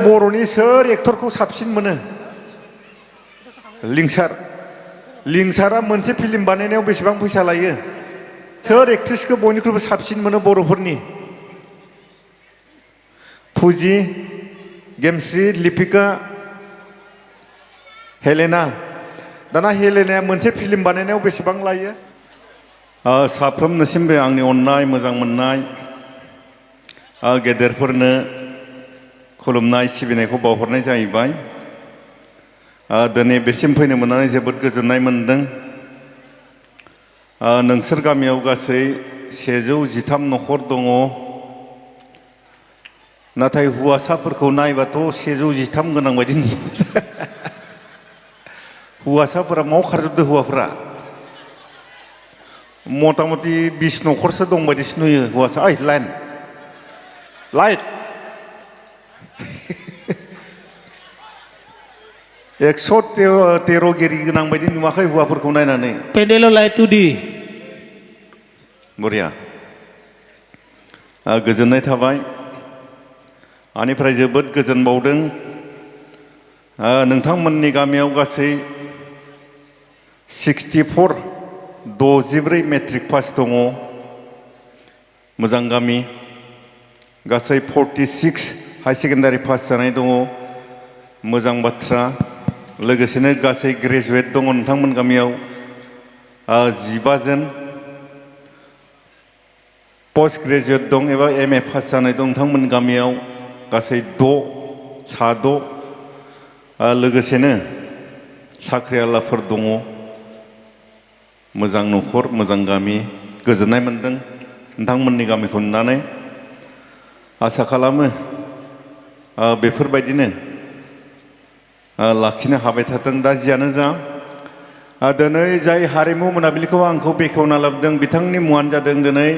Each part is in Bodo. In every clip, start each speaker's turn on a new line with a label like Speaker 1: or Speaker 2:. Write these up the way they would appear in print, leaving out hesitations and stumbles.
Speaker 1: बर'नि सोर एक्टरखौ साबसिन मोनो लिंसारा मोनसे फिल्म बानायनायाव बेसेबां फैसा लायो सोर एक्ट्रेसखौ बयनिख्रुइबो साबसिन मोनो बर'फोरनि फुजि गेमस्रि लिपिका हेलेना दाना हेलेनाया मोनसे फिल्म बानायनायाव बेसेबां लायो साफ्रोमनिसिमबो आंनि अननाय मोजां मोननाय गेदेरफोरनो खुलुमनाय सिबिनायखौ बावहरनाय जाहैबाय दिनै बेसिम फैनो मोननानै जोबोद गोजोननाय मोनदों नोंसोर गामियाव गासै 113 न'खर दङ नाथाय हौवासाफोरखौ नायबाथ' 113 गोनां बायदि हौवासाफोरा माव खारजोबदों हौवाफोरा मथा मथि 20 न'खरसो दं बायदिसो नुयो हौवासा ओइ लाइट 113 गिरि गोनां बायदि नुवाखै हौवाफोरखौ नायनानै
Speaker 2: पेडेल लाइट टुडि
Speaker 1: बरिया गोजोननाय थाबाय आनिफ्राय जोबोद गोजोनबावदों नोंथांमोननि गामियाव गासै 64 मेट्रिक पास दङ मोजां गामि गासै 46 हाई सेकेन्डारि पास जानाय दङ मोजां बाथ्रा लोगोसेनो गासै ग्रेजुवेट दङ नोंथांमोन गामियाव 15 जन पोस्ट ग्रेजुवेट दं एबा एमए पास जानाय दं नोंथांमोन गामियाव गासै 6 लोगोसेनो साख्रिआवलाफोर दङ मोजां न'खर मोजां गामि गोजोननाय मोनदों नोंथांमोननि गामिखौ नुनानै आसा खालामो बेफोरबायदिनो लाखिनो हाबाय थाथों दा जियानो जा दिनै जाय हारिमु मोनाबिलिखौ आंखौ बेखेवना लाबोदों बिथांनि मुङानो जादों दिनै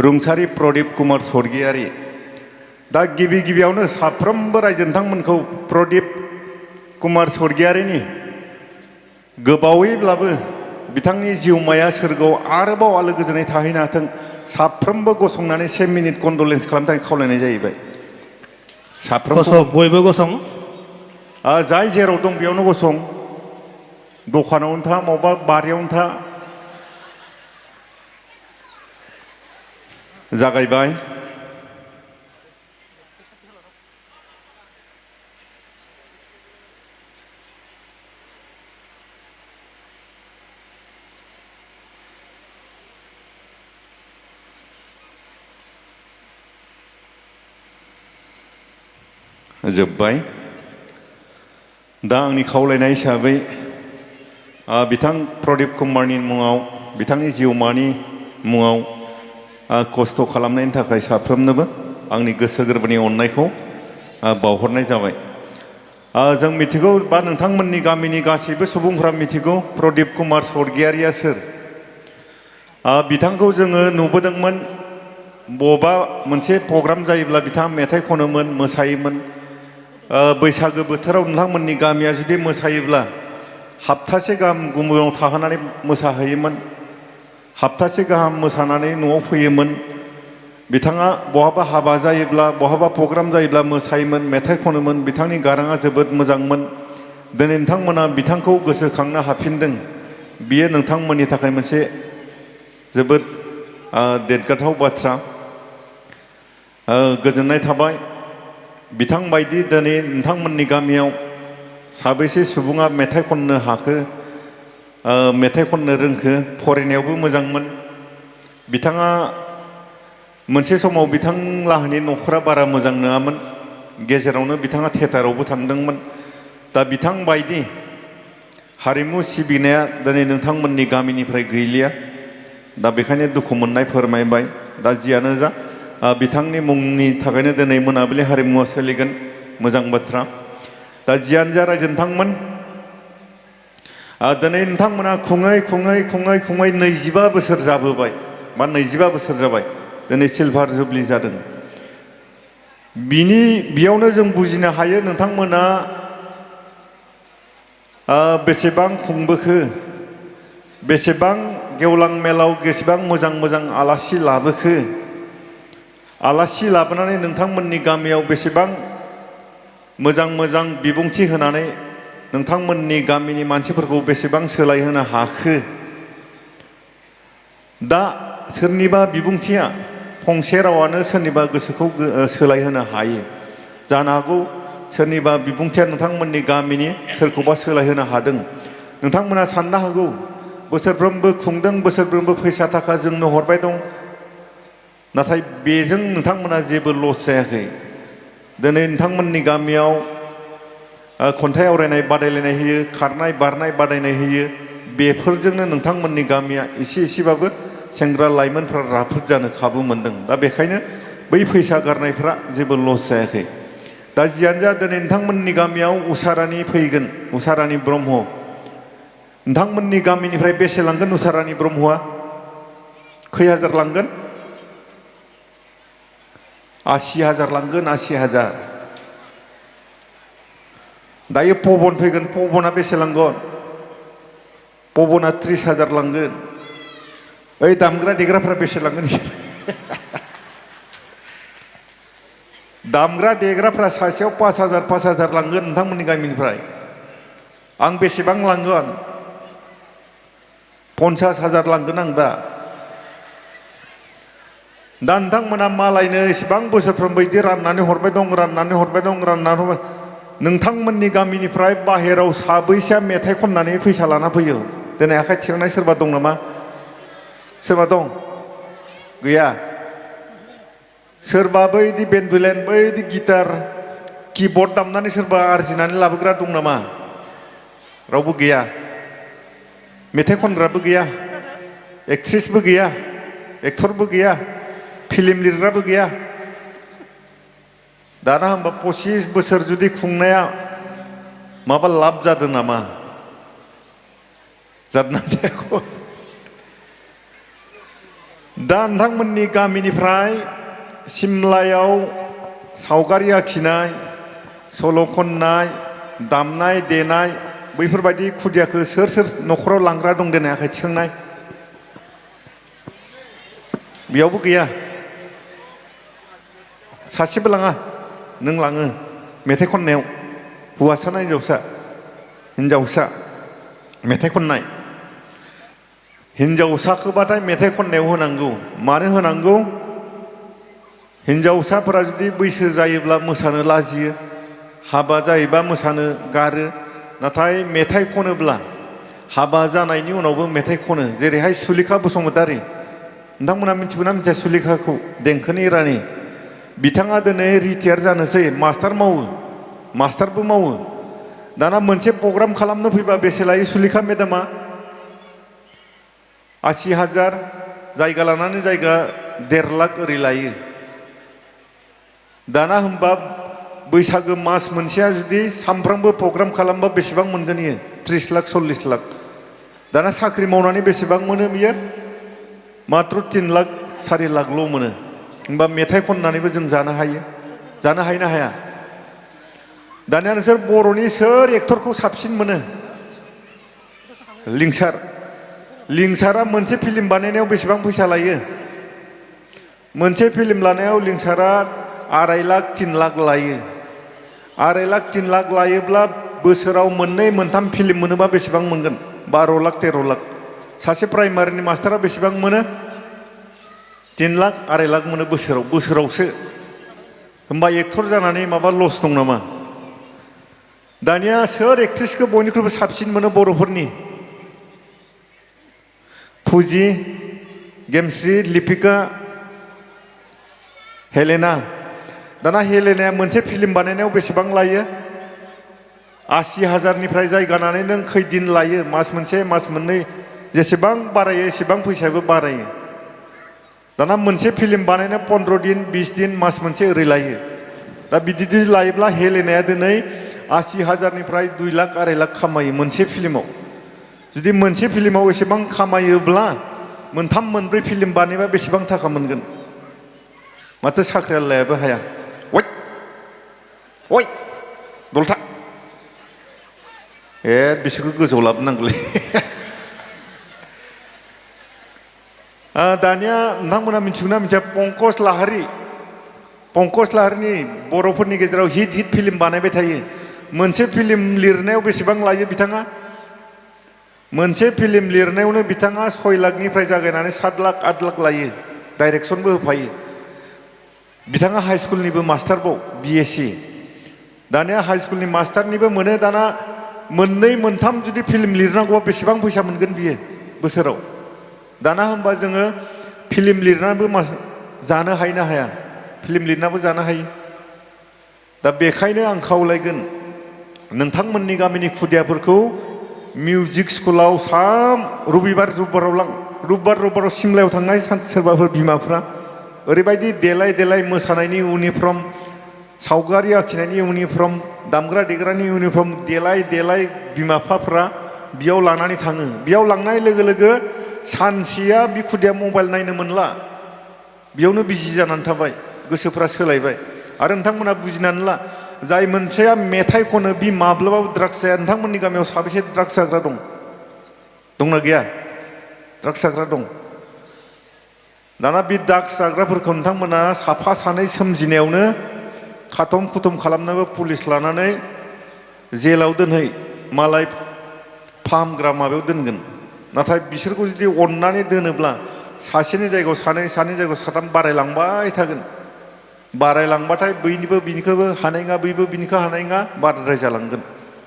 Speaker 1: रुंसारि प्रदीप कुमार स्वर्गियारि दा गिबियावनो साफ्रोमबो रायजो नोंथांमोनखौ प्रदीप कुमार स्वर्गियारिनि गोबावैब्लाबो बिथांनि जिउमाया सोरगोआव आरोबाव आलो गोजोनै थाहैनो हाथों साफ्रोमबो गसंनानै 1 मिनिट कन्डलेन्स खालामनो थाखाय खावलायनाय जाहैबाय साफ्रोमबो
Speaker 2: बयबो गसं
Speaker 1: जाय जेराव दं बेयावनो गसं दखानावनो था मावबा बारियावनो था जागायबाय जोब्बाय दा आंनि खावलायनाय हिसाबै बिथां प्रदीप कुमारनि मुङाव बिथांनि जिउमानि मुङाव खस्थ' खालामनायनि थाखाय साफ्रोमनोबो आंनि गोसो गोरबोनि अननायखौ बावहरनाय जाबाय जों मिथिगौ बा नोंथांमोननि गामिनि गासैबो सुबुंफ्रा मिथिगौ प्रदीप कुमार स्वर्गियारिया सोर बिथांखौ जोङो नुबोदोंमोन बबेबा मोनसे प्रग्राम जायोब्ला बिथाङा मेथाइ खनोमोन मोसायोमोन बैसागो बोथोराव नोंथांमोननि गामिया जुदि मोसायोब्ला हप्तासे गाहाम गुबुनाव थाहोनानै मोसाहैयोमोन हप्तासे गाहाम मोसानानै न'आव फैयोमोन बिथाङा बहाबा हाबा जायोब्ला बहाबा प्रग्राम जायोब्ला मोसायोमोन मेथाइ खनोमोन बिथांनि गाराङा जोबोद मोजांमोन दिनै नोंथांमोना बिथांखौ गोसोखांनो हाफिनदों बियो नोंथांमोननि थाखाय मोनसे जोबोद देरगाथाव बाथ्रा गोजोननाय थाबाय बिथां बायदि दिनै नोंथांमोननि गामियाव साबैसे सुबुङा मेथाइ खननो हाखो मेथाइ खननो रोंखो फरायनायावबो मोजांमोन बिथाङा मोनसे समाव बिथांलाहानि न'खरा बारा मोजां नङामोन गेजेरावनो बिथाङा थियेटारावबो थांदोंमोन दा बिथां बायदि हारिमु सिबिनाया दिनै नोंथांमोननि गामिनिफ्राय गैलिया दा बेखायनो दुखु मोननाय फोरमायबाय दा जियानो जा बिथांनि मुंनि थाखायनो दिनै मोनाबिलि हारिमुआ सोलिगोन मोजां बाथ्रा दा जियानो जा रायजो नोंथांमोन दिनै नोंथांमोना खुङै 25 बोसोर जाबोबाय बा 25 बोसोर जाबाय दिनै सिलभार जुबलि जादों बेयावनो जों बुजिनो हायो नोंथांमोना बेसेबां खुंबोखो बेसेबां गेवलां मेलाव बेसेबां मोजां आलासि लाबोखो आलासि लाबोनानै नोंथांमोननि गामियाव बेसेबां मोजां मोजां बिबुंथि होनानै नोंथांमोननि गामिनि मानसिफोरखौ बेसेबां सोलायहोनो हाखो दा सोरनिबा बिबुंथिया फंसे रावानो सोरनिबा गोसोखौ सोलायहोनो हायो जानो हागौ सोरनिबा बिबुंथिया नोंथांमोननि गामिनि सोरखौबा सोलायहोनो हादों नोंथांमोना साननो हागौ बोसोरफ्रोमबो खुंदों बोसोरफ्रोमबो फैसा थाखा जोंनो हरबाय दं नाथाय बेजों नोंथांमोना जेबो लस जायाखै दिनै नोंथांमोननि गामियाव खन्थाइ आवरायनाय बादायलायनाय होयो खारनाय बारनाय बादायनाय होयो बेफोरजोंनो नोंथांमोननि गामिया एसेबाबो सेंग्रा लाइमोनफ्रा राफोद जानो खाबु मोनदों दा बेखायनो बै फैसा गारनायफ्रा जेबो लस जायाखै दा जियानो जा दिनै नोंथांमोननि गामियाव उषारानि फैगोन उषारानि ब्रह्म नोंथांमोननि गामिनिफ्राय बेसे लांगोन उषारानि ब्रह्मआ खै हाजार लांगोन 80,000 लांगोन 80,000 दायो पवन फैगोन पवना बेसे लांगोन पवना 30,000 लांगोन ओइ दामग्रा देग्राफ्रा बेसे लांगोन दामग्रा देग्राफ्रा सासेयाव 5,000 लांगोन नोंथांमोननि गामिनिफ्राय आं बेसेबां लांगोन 50,000 लांगोन आं दा नोंथांमोना मालायनो इसेबां बोसोरफ्रोमबो बिदि राननानै हरबाय दं नोंथांमोननि गामिनिफ्राय बाहेराव साबैसेया मेथाइ खननानै फैसा लाना फैयो दिनै आखाइ थिखांनाय सोरबा दं नामा सोरबा दं गैया सोरबा बैदि बेन्डुलेन बैदि गिटार कीबर्ड दामनानै सोरबा आरजिनानै लाबोग्रा दं नामा रावबो गैया मेथाइ खनग्राबो गैया एक्ट्रेसबो गैया एक्टरबो गैया फिल्म लिरग्राबो गैया दाना होमबा 25 बोसोर जुदि खुंनाया माबा लाब जादों नामा जादोंना जायाखै दा नोंथांमोननि गामिनिफ्राय सिमलायाव सावगारि आखिनाय सल' खननाय दामनाय देनाय बैफोरबायदि खुदियाखौ सोर न'खराव लांग्रा दं दिनै आखाइ थिखांनाय बेयावबो गैया सासेबो लाङा नों लाङो मेथाइ खननायाव हौवासा ना हिनजावसा मेथाइ खननाय हिनजावसाखौबाथाय मेथाइ खननायाव होनांगौ मानो होनांगौ हिनजावसाफोरा जुदि बैसो जायोब्ला मोसानो लाजियो हाबा जायोबा मोसानो गारो नाथाय मेथाइ खनोब्ला हाबा जानायनि उनावबो मेथाइ खनो जेरैहाय सुलेखा बसुमतारी नोंथांमोना मिथिगौना मिथिया सुलेखाखौ देंखोनि रानि बिथाङा दिनै रिटायार जानोसै मास्टारबो मावो दाना मोनसे प्रग्राम खालामनो फैबा बेसे लायो सुलेखा मेदामा 80,000 जायगा लानानै जायगा 1.5 लाख ओरै लायो दाना होमबा बैसागो मास मोनसेया जुदि सामफ्रामबो प्रग्राम खालामबा बेसेबां मोनगोन इयो 30 लाख 40 लाख दाना साख्रि मावनानै बेसेबां मोनो बियो मात्र 3 लाख 4 लाखल' मोनो होमबा मेथाइ खननानैबो जों जानो ना हाया दानिया नोंसोर बर'नि सोर एक्टरखौ साबसिन मोनो लिंसारा मोनसे फिल्म बानायनायाव बेसेबां फैसा लायो मोनसे फिल्म लानायाव लिंसारा 2.5 लाख 3 लाख लायो 2.5 लाख 3 लाख लायोब्ला बोसोराव 2-3 फिल्म मोनोबा बेसेबां मोनगोन 12 लाख 13 लाख सासे प्राइमारिनि मास्टारा बेसेबां मोनो 3 लाख 2.5 लाख मोनो बोसोरावसो होमबा एक्टर जानानै माबा लस दं नामा दानिया सोर एक्ट्रेसखौ बयनिख्रुइबो साबसिन मोनो बर'फोरनि फुजि गेमस्रि लिपिका हेलेना दाना हेलेनाया मोनसे फिल्म बानायनायाव बेसेबां लायो 80,000 निफ्राय जायगानानै नों खैदिन लायो मास मोनसे मास मोननै जेसेबां बारायो एसेबां फैसाबो बारायो दाना मोनसे फिल्म बानायनो 15 दिन 20 दिन मास मोनसे ओरै लायो दा बिदि लायोब्ला हेलेनाया दिनै 80,000 निफ्राय 2 लाख 2.5 लाख खामायो मोनसे फिल्माव जुदि मोनसे फिल्माव एसेबां खामायोब्ला 3-4 फिल्म बानायबा बेसेबां थाखा मोनगोन माथो साख्रियालायाबो हाया ओइ दलथा बिसोरखौ गोजौ लाबोनांगौलै दानिया नोंथांमोना मिथिगौना मिथिया पंकज लाहारी पंकज लाहारिनि बर'फोरनि गेजेराव हिट फिल्म बानायबाय थायो मोनसे फिल्म लिरनायाव बेसेबां लायो बिथाङा मोनसे फिल्म लिरनायावनो बिथाङा 6 लाखनिफ्राय जागायनानै 7 लाख 8 लाख लायो डाइरेक्शनबो होफायो बिथाङा हाई स्कुलनिबो मास्टारबाव BSc दानिया हाई स्कुलनि मास्टारनिबो मोनो दाना मोननै मोनथाम जुदि फिल्म लिरनांगौबा बेसेबां फैसा मोनगोन बियो बोसोराव दाना होमबा जोङो फिल्म लिरनानैबो जानो हायो ना हाया फिल्म लिरनाबो जानो हायो दा बेखायनो आं खावलायगोन नोंथांमोननि गामिनि खुदियाफोरखौ मिउजिक स्कुलाव रबिबाराव लां रबिबाराव सिमलायाव थांनाय सोरबाफोर बिमाफ्रा ओरैबायदि देलाय देलाय मोसानायनि इउनिफर्म सावगारि आखिनायनि इउनिफर्म दामग्रा देग्रानि इउनिफर्म देलाय देलाय बिमा बिफाफ्रा बेयाव लानानै थाङो बेयाव लांनाय लोगो लोगो सानसेया बि खुदिया मबाइल नायनो मोनला बेयावनो बिजि जानानै थाबाय गोसोफ्रा सोलायबाय आरो नोंथांमोना बुजिनानै ला जाय मोनसेया मेथाइ खनो बि माब्लाबाबो ड्राग्स जाया नोंथांमोननि गामियाव साबेसे ड्राग्स जाग्रा दं दंना गैया ड्राग्स जाग्रा दं दाना बे ड्राग्स जाग्राफोरखौ नोंथांमोना साफा सानै सोमजिनायावनो खाथम खुथम खालामनोबो पुलिस लानानै जेलाव दोनहै मालाय फाहामग्रा माबायाव दोनगोन नाथाय बिसोरखौ जुदि अननानै दोनोब्ला सासेनि जायगायाव सानै जायगायाव साथाम बारायलांबाय थागोन बारायलांबाथाय बैनिबो बिनिखौबो हानाय नङा बैबो बिनिखौ हानाय नङा बाराद्राय जालांगोन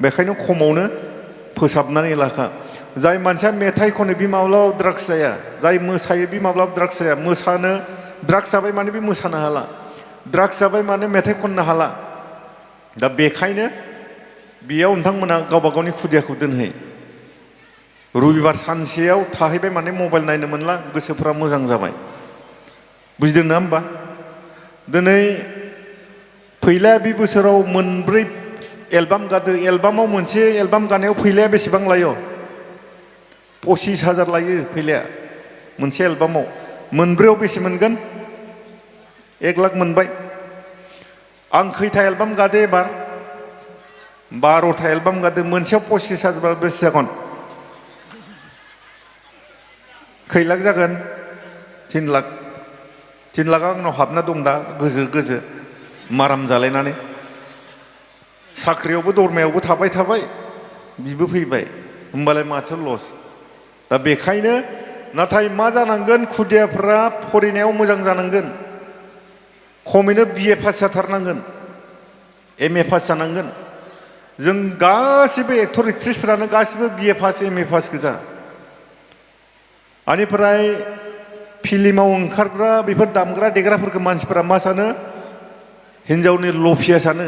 Speaker 1: बेखायनो खमावनो फोसाबनानै लाखा जाय मानसिया मेथाइ खनो बि माब्लाबाबो ड्राग्स जाया जाय मोसायो बि माब्लाबाबो ड्राग्स जाया मोसानो ड्राग्स जाबाय माने बे मोसानो हाला ड्राग्स जाबाय माने मेथाइ खननो हाला दा बेखायनो बेयाव नोंथांमोना गावबा गावनि खुदियाखौ दोनहै रबिबार सानसेयाव थाहैबाय माने मबाइल नायनो मोनला गोसोफ्रा मोजां जाबाय बुजिदों ना होमबा दिनै फैलाया बे बोसोराव मोनब्रै एलबाम गादो एलबामाव मोनसे एलबाम गानायाव फैलाया बेसेबां लायो 25,000 लायो फैलाया मोनसे एलबामाव मोनब्रैयाव बेसे मोनगोन 1 लाख मोनबाय आं खैथा एलबाम गादो एबार 12था एलबाम गादो मोनसेयाव 25,000 बेसे जागोन खै लाख जागोन 3 लाख 3 लाखआ आंनाव हाबना दं दा गोजो माराम जालायनानै साख्रियावबो दरमायावबो थाबाय बिबो फैबाय होमबालाय माथो लस दा बेखायनो नाथाय मा जानांगोन खुदियाफ्रा फरायनायाव मोजां जानांगोन खमैनो BA पास जाथारनांगोन MA पास जानांगोन जों गासिबो एक्टर एक्ट्रिसफोरानो गासिबो BA पास MA पास गोजा बेनिफ्राय फिल्माव ओंखारग्रा बेफोर दामग्रा देग्राफोरखौ मानसिफोरा मा सानो हिन्जावनि लफिया सानो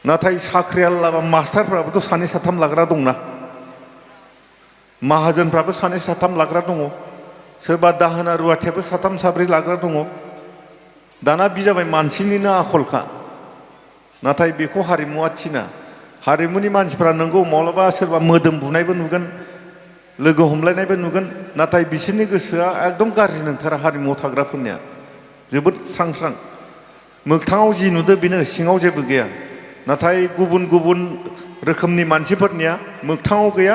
Speaker 1: नाथाय साख्रियाल लाबा मास्टारफ्राबोथ' 2 3 लाग्रा दंना माहाजोनफ्राबो 2 3 लाग्रा दङ सोरबा दाहोना रुवाथियाबो 3 4 लाग्रा दङ दाना बि जाबाय मानसिनिनो आखलखा नाथाय बेखौ हारिमुआ थिना हारिमुनि मानसिफ्रा नंगौ माब्लाबा सोरबा मोदोम बुनायबो नुगोन लोगो हमलायनायबो नुगोन नाथाय बिसोरनि गोसोआ एकदम गाज्रि नंथारा हारिमुआव थाग्राफोरनिया जोबोद स्रां मोगथाङाव जि नुदो बेनो सिङाव जेबो गैया नाथाय गुबुन रोखोमनि मानसिफोरनिया मोगथाङाव गैया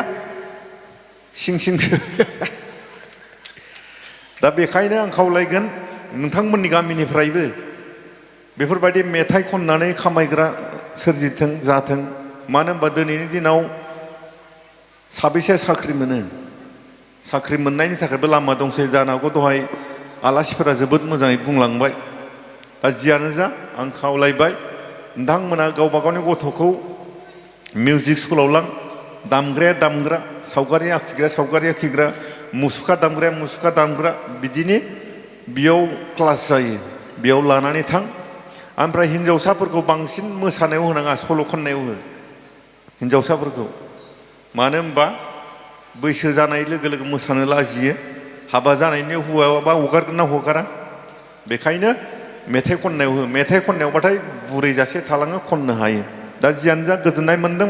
Speaker 1: सिंसो दा बेखायनो आं खावलायगोन नोंथांमोननि गामिनिफ्रायबो बेफोरबायदि मेथाइ खननानै खामायग्रा सोरजिथों जाथों मानो होनबा दिनैनि दिनाव साबेसे साख्रि मोनो साख्रि मोननायनि थाखायबो लामा दंसै जानांगौ दहाय आलासिफोरा जोबोद मोजाङै बुंलांबाय दा जियानो जा आं खावलायबाय नोंथांमोना गावबा गावनि गथ'खौ मिउजिक स्कुलाव लां दामग्राया दामग्रा सावगारि आखिग्रा मुसुखा दामग्रा बिदिनो बेयाव क्लास जायो बेयाव लानानै थां ओमफ्राय हिन्जावसाफोरखौ बांसिन मोसानायाव होनाङा सल' खननायाव हो हिन्जावसाफोरखौ मानो होनबा बैसो जानाय लोगो लोगो मोसानो लाजियो हाबा जानायनि हौवाबा हगारगोन ना हगारा बेखायनो मेथाइ खननायाव हो मेथाइ खननायावबाथाय बुरै जासे थालाङो खननो हायो दा जियानो जा गोजोननाय मोन्दों